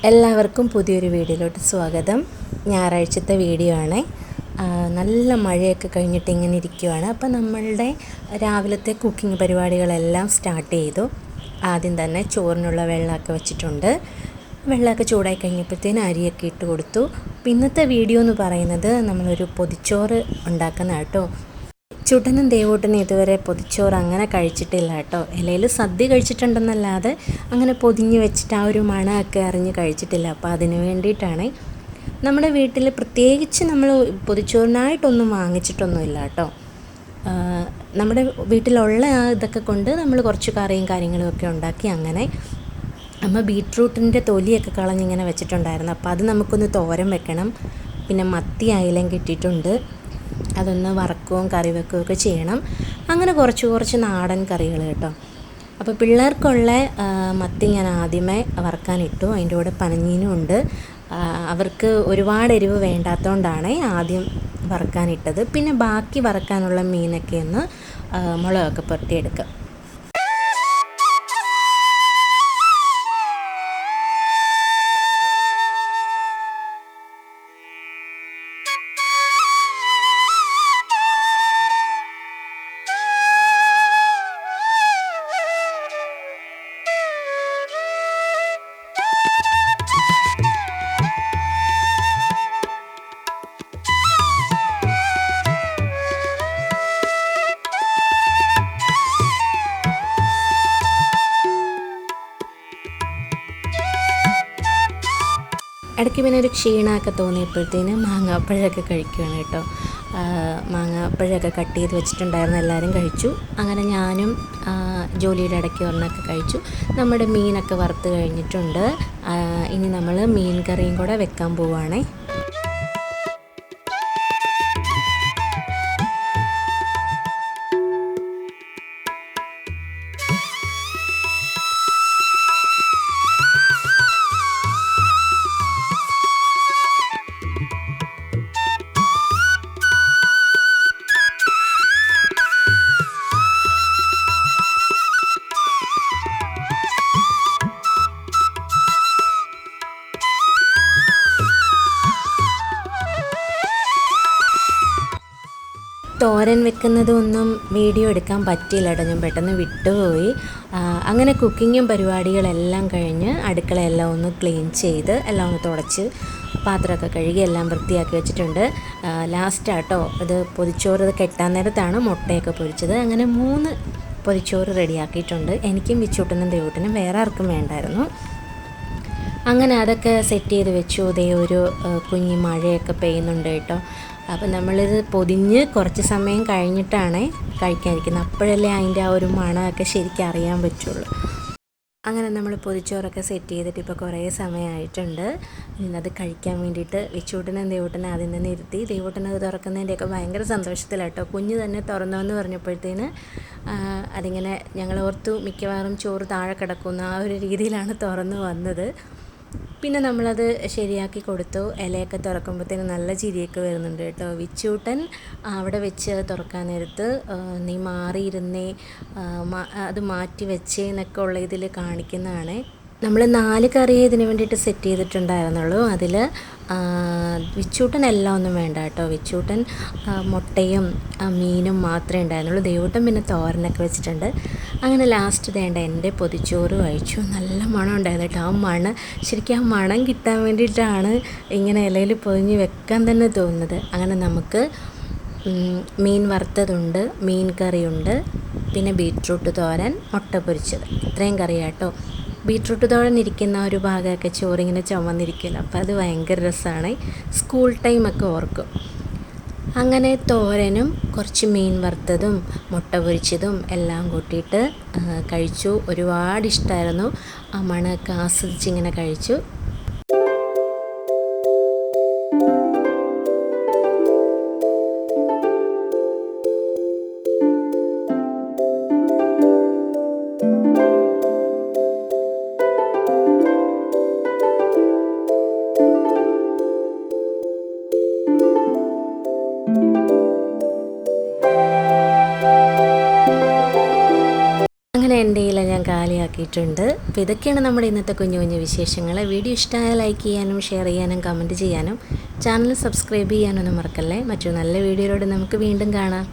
എല്ലാവർക്കും പുതിയൊരു വീഡിയോയിലോട്ട് സ്വാഗതം. ഞായറാഴ്ചത്തെ വീഡിയോ ആണ്. നല്ല മഴയൊക്കെ കഴിഞ്ഞിട്ട് ഇങ്ങനെ ഇരിക്കുവാണ്. അപ്പോൾ നമ്മളുടെ രാവിലത്തെ കുക്കിംഗ് പരിപാടികളെല്ലാം സ്റ്റാർട്ട് ചെയ്തു. ആദ്യം തന്നെ ചോറിനുള്ള വെള്ളമൊക്കെ വെച്ചിട്ടുണ്ട്. വെള്ളമൊക്കെ ചൂടായി കഴിഞ്ഞപ്പോഴത്തേന് അരിയൊക്കെ ഇട്ട് കൊടുത്തു. ഇന്നത്തെ വീഡിയോ എന്ന് പറയുന്നത് നമ്മളൊരു പൊതിച്ചോറ് ഉണ്ടാക്കുന്ന കേട്ടോ. ചുട്ടനും ദേവൂട്ടനും ഇതുവരെ പൊതിച്ചോറ് അങ്ങനെ കഴിച്ചിട്ടില്ല കേട്ടോ. ഇലയിൽ സദ്യ കഴിച്ചിട്ടുണ്ടെന്നല്ലാതെ അങ്ങനെ പൊതിഞ്ഞ് വെച്ചിട്ട് ആ ഒരു മണമൊക്കെ അറിഞ്ഞ് കഴിച്ചിട്ടില്ല. അപ്പോൾ അതിന് വേണ്ടിയിട്ടാണ്. നമ്മുടെ വീട്ടിൽ പ്രത്യേകിച്ച് നമ്മൾ പൊതിച്ചോറിനായിട്ടൊന്നും വാങ്ങിച്ചിട്ടൊന്നുമില്ല കേട്ടോ. നമ്മുടെ വീട്ടിലുള്ള ആ ഇതൊക്കെ കൊണ്ട് നമ്മൾ കുറച്ച് കറിയും കാര്യങ്ങളും ഒക്കെ ഉണ്ടാക്കി അങ്ങനെ. അമ്മ ബീട്രൂട്ടിൻ്റെ തൊലിയൊക്കെ കളഞ്ഞിങ്ങനെ വെച്ചിട്ടുണ്ടായിരുന്നു. അപ്പോൾ അത് നമുക്കൊന്ന് തോരൻ വെക്കണം. പിന്നെ മത്തി അയിലയും കിട്ടിയിട്ടുണ്ട്, അതൊന്ന് വറക്കുകയും കറി വെക്കുകയൊക്കെ ചെയ്യണം. അങ്ങനെ കുറച്ച് നാടൻ കറികൾ കേട്ടോ. അപ്പോൾ പിള്ളേർക്കുള്ള മത്തി ഞാൻ ആദ്യമേ വറക്കാനിട്ടു. അതിൻ്റെ കൂടെ പനഞ്ഞീനും ഉണ്ട്. അവർക്ക് ഒരുപാട് എരിവ് വേണ്ടാത്തതുകൊണ്ടാണ് ആദ്യം വറക്കാനിട്ടത്. പിന്നെ ബാക്കി വറക്കാനുള്ള മീനൊക്കെ ഒന്ന് മുളകൊക്കെ പുരട്ടിയെടുക്കുക. ഇടയ്ക്ക് പിന്നെ ഒരു ക്ഷീണമൊക്കെ തോന്നിയപ്പോഴത്തേന് മാങ്ങാപ്പഴമൊക്കെ കഴിക്കുകയാണ് കേട്ടോ. മാങ്ങാപ്പഴമൊക്കെ കട്ട് ചെയ്ത് വെച്ചിട്ടുണ്ടായിരുന്നു, എല്ലാവരും കഴിച്ചു. അങ്ങനെ ഞാനും ജോലിയുടെ ഇടയ്ക്ക് ഒരെണ്ണമൊക്കെ കഴിച്ചു. നമ്മുടെ മീനൊക്കെ വറുത്ത് കഴിഞ്ഞിട്ടുണ്ട്. ഇനി നമ്മൾ മീൻ കറിയും കൂടെ വെക്കാൻ പോവുകയാണേ. തോരൻ വെക്കുന്നതൊന്നും വീഡിയോ എടുക്കാൻ പറ്റിയില്ല കേട്ടോ. ഞാൻ പെട്ടെന്ന് വിട്ടുപോയി. അങ്ങനെ കുക്കിങ്ങും പരിപാടികളെല്ലാം കഴിഞ്ഞ് അടുക്കളയെല്ലാം ഒന്ന് ക്ലീൻ ചെയ്ത് എല്ലാം ഒന്ന് തുടച്ച് പാത്രമൊക്കെ കഴുകി എല്ലാം വൃത്തിയാക്കി വെച്ചിട്ടുണ്ട്. ലാസ്റ്റാട്ടോ ഇത് പൊതിച്ചോറ് കെട്ടാൻ നേരത്താണ് മുട്ടയൊക്കെ പൊരിച്ചത്. അങ്ങനെ 3 പൊതിച്ചോറ് റെഡിയാക്കിയിട്ടുണ്ട്. എനിക്കും വിച്ചൂട്ടനും ദേവൂട്ടനും വേറെ ആർക്കും വേണ്ടായിരുന്നു. അങ്ങനെ അതൊക്കെ സെറ്റ് ചെയ്ത് വെച്ചു. ഇതേ ഒരു കുഞ്ഞി മഴയൊക്കെ പെയ്യുന്നുണ്ട് കേട്ടോ. അപ്പോൾ നമ്മളിത് പൊതിഞ്ഞ് കുറച്ച് സമയം കഴിഞ്ഞിട്ടാണ് കഴിക്കാനിരിക്കുന്നത്. അപ്പോഴല്ലേ അതിൻ്റെ ആ ഒരു മണമൊക്കെ ശരിക്കും അറിയാൻ പറ്റുള്ളൂ. അങ്ങനെ നമ്മൾ പൊതിച്ചോറൊക്കെ സെറ്റ് ചെയ്തിട്ട് ഇപ്പോൾ കുറേ സമയമായിട്ടുണ്ട്. ഇന്നത് കഴിക്കാൻ വേണ്ടിയിട്ട് വിച്ചൂട്ടനും ദേവൂട്ടനും ആദ്യം തന്നെ ഇരുത്തി. ദേവൂട്ടനത് തുറക്കുന്നതിൻ്റെയൊക്കെ ഭയങ്കര സന്തോഷത്തിലാട്ടോ. കുഞ്ഞ് തന്നെ തുറന്നുവെന്ന് പറഞ്ഞപ്പോഴത്തേന് അതിങ്ങനെ ഞങ്ങളോർത്തു മിക്കവാറും ചോറ് താഴെ കിടക്കുന്ന ആ ഒരു രീതിയിലാണ് തുറന്നു വന്നത്. പിന്നെ നമ്മളത് ശരിയാക്കി കൊടുത്തു. ഇലയൊക്കെ തുറക്കുമ്പോഴത്തേന് നല്ല ചിരിയൊക്കെ വരുന്നുണ്ട് കേട്ടോ. വിച്ചൂട്ടൻ അവിടെ വെച്ച് തുറക്കാൻ നേരത്ത് നീ മാറിയിരുന്നേ, അത് മാറ്റി വെച്ചേ എന്നൊക്കെ ഉള്ള ഇതിൽ കാണിക്കുന്നതാണ്. നമ്മൾ 4 കറി ഇതിന് വേണ്ടിയിട്ട് സെറ്റ് ചെയ്തിട്ടുണ്ടായിരുന്നുള്ളൂ. അതിൽ വിച്ചൂട്ടൻ എല്ലാം ഒന്നും വേണ്ട കേട്ടോ. വിച്ചൂട്ടൻ മുട്ടയും മീനും മാത്രമേ ഉണ്ടായിരുന്നുള്ളൂ. ദേവൂട്ടൻ പിന്നെ തോരനൊക്കെ വെച്ചിട്ടുണ്ട്. അങ്ങനെ ലാസ്റ്റ് വേണ്ട എൻ്റെ പൊതിച്ചോറ് കഴിച്ചു. നല്ല മണം ഉണ്ടായിരുന്നു കേട്ടോ. ശരിക്കും ആ മണം കിട്ടാൻ വേണ്ടിയിട്ടാണ് ഇങ്ങനെ ഇലയിൽ പൊതിഞ്ഞ് വെക്കാൻ തന്നെ തോന്നുന്നത്. അങ്ങനെ നമുക്ക് മീൻ വറുത്തതുണ്ട്, മീൻ കറിയുണ്ട്, പിന്നെ ബീട്രൂട്ട് തോരൻ, മുട്ട പൊരിച്ചത്, ഇത്രയും കറിയാട്ടോ. ബീട്രൂട്ട് തോരൻ ഇരിക്കുന്ന ഒരു ഭാഗമൊക്കെ ചോറിങ്ങനെ ചുമന്നിരിക്കില്ല. അപ്പോൾ അത് ഭയങ്കര രസമാണ്. സ്കൂൾ ടൈമൊക്കെ ഓർക്കും. അങ്ങനെ തോരനും കുറച്ച് മീൻ വറുത്തതും മുട്ട പൊരിച്ചതും എല്ലാം കൂട്ടിയിട്ട് കഴിച്ചു. ഒരുപാട് ഇഷ്ടമായിരുന്നു. ആ മണമൊക്കെ ആസ്വദിച്ചിങ്ങനെ കഴിച്ചു. എൻ്റെ ഇല ഞാൻ കാലിയാക്കി റെഡിയാക്കിയിട്ടുണ്ട്. അപ്പോൾ ഇതൊക്കെയാണ് നമ്മുടെ ഇന്നത്തെ കുഞ്ഞു കുഞ്ഞു വിശേഷങ്ങൾ. വീഡിയോ ഇഷ്ടമായാൽ ലൈക്ക് ചെയ്യാനും ഷെയർ ചെയ്യാനും കമൻറ്റ് ചെയ്യാനും ചാനൽ സബ്സ്ക്രൈബ് ചെയ്യാനൊന്നും മറക്കല്ലേ. മറ്റൊരു നല്ല വീഡിയോയിലൂടെ നമുക്ക് വീണ്ടും കാണാം.